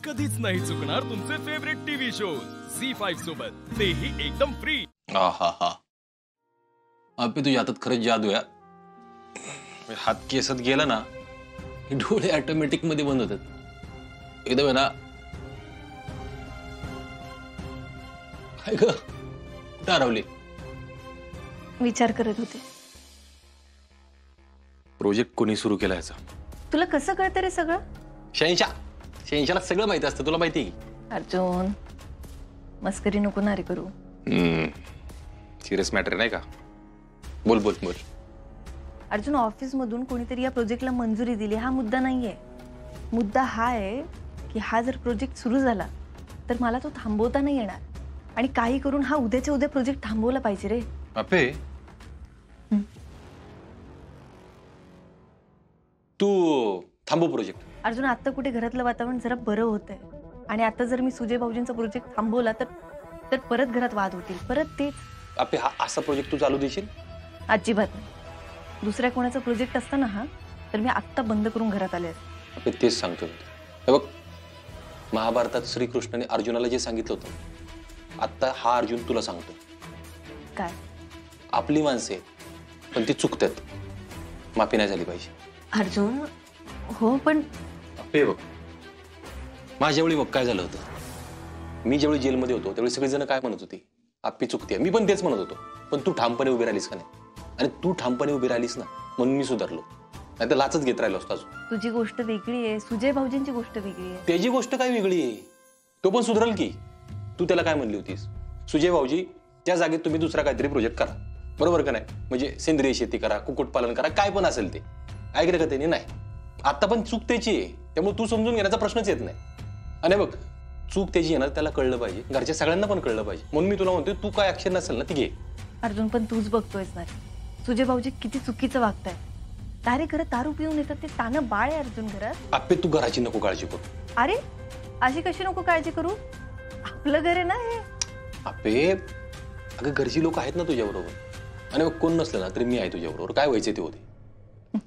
कधीच नाही चुकणार तुमचे फेवरेट टीव्ही शोज झी5 सोबत, तेही एकदम फ्री। आहा अबे तुझ्या हातात खरंच जादू आहे। हात केसात गेला ना डोळे ऑटोमॅटिक मध्ये बंद होतात एकदम आहे ना। काय ग कुठं हरवली? विचार करत होते। प्रोजेक्ट कोणी सुरू केला याचा? तुला कसं कळतं रे सगळं? शहेंशाला सगळं माहिती असतं, तुला माहिती आहे? अर्जुन मस्करी नको ना रे करू। सिरियस मॅटर नाही का? बोल बोल बोल। अर्जुन ऑफिस मधून कोणीतरी या प्रोजेक्टला मंजुरी दिली हा मुद्दा नाहीये। मुद्दा हा आहे की हा जर प्रोजेक्ट सुरू झाला तर मला तो थांबवता नाही येणार आणि काही करून हा उद्याच्या उद्या प्रोजेक्ट थांबवला पाहिजे रे। अबे तू थांबव प्रोजेक्ट। अर्जुन आता कुठे घरातलं वातावरण जरा बरं होतंय आणि आता जर मी सुजय भाऊजींचा प्रोजेक्ट थांबवला तर परत घरात वाद होतील, परत तेच। अबे हा असा प्रोजेक्ट तू चालू देशील? अजिबात नाही। दुसऱ्या कोणाचा प्रोजेक्ट असता ना हा तर मी आत्ता बंद करून घरात आले असते। अबे तेच सांगतो मी। हे बघ महाभारतात श्रीकृष्णाने अर्जुनाला जे सांगितलं होतं आता हा अर्जुन तुला सांगतो। काय? आपली माणसे आहेत पण ती चुकतात, माफी नाही झाली पाहिजे। अर्जुन हो पण अबे बघ माझ्यावेळी मग काय झालं होतं, मी ज्यावेळी जेलमध्ये होतो त्यावेळी सगळेजण काय म्हणत होती, आप्पी चुकते। मी पण तेच म्हणत होतो, पण तू ठामपणे उभी राहिलीस का नाही? आणि तू ठामपणे उभी राहिलीस ना म्हणून मी सुधारलो, नाही तर लाचच घेत राहिलो असतो अजून। तुझी गोष्ट वेगळी आहे, सुजय भाऊजींची गोष्ट वेगळी आहे। त्याची गोष्ट काय वेगळी आहे? तो पण सुधारल की। तू त्याला काय म्हणली होतीस, सुजय भाऊजी त्या जागेत तुम्ही दुसरा काहीतरी प्रोजेक्ट करा, बरोबर का नाही? म्हणजे सेंद्रिय शेती करा, कुक्कुटपालन करा, काय पण असेल ते। ऐकलं का त्याने? नाही, आता पण चूक त्याची आहे, त्यामुळे तू समजून घेण्याचा प्रश्नच येत नाही। आणि बघ चूक त्याची आहे ना, त्याला कळलं पाहिजे, घरच्या सगळ्यांना पण कळलं पाहिजे, म्हणून मी तुला म्हणतोय तू काय ऍक्शन नसेल ना ती घे। अर्जुन पण तूच बघतोयस ना सुजय भाऊजी किती चुकीचं वागताय। तारे घरात दारू पिऊन येतात, ते तानं बाळ आहे अर्जुन घरात। आप्पे तू घराची नको काळजी करू। अरे अशी कशी नको काळजी करू, आपलं घर आहे ना हे। आप्पे अगं घरची लोक आहेत ना तुझ्या बरोबर, आणि मग कोण नसलं ना तरी मी आहे तुझ्या बरोबर, काय व्हायचे ते होते।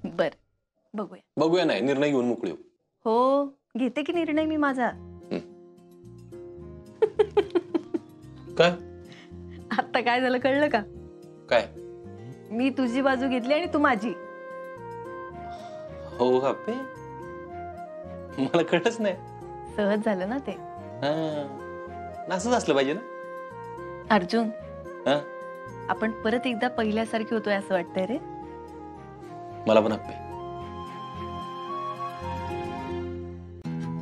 बर बघूया बघूया नाही, निर्णय घेऊन मोकळी हो, घेते की निर्णय मी माझा। काय आता काय झालं कळलं का? काय? मी तुझी बाजू घेतली आणि तू माझी। हो का आप्पे? मला कळलंच नाही। सहज झालं ना ते। असंच असलं पाहिजे ना अर्जुन। आपण परत एकदा पहिल्यासारखे होतोय असं वाटतंय रे। मला पण आप्पे।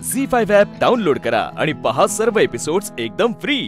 झी5 ॲप डाउनलोड करा आणि पहा सर्व एपिसोड्स एकदम फ्री।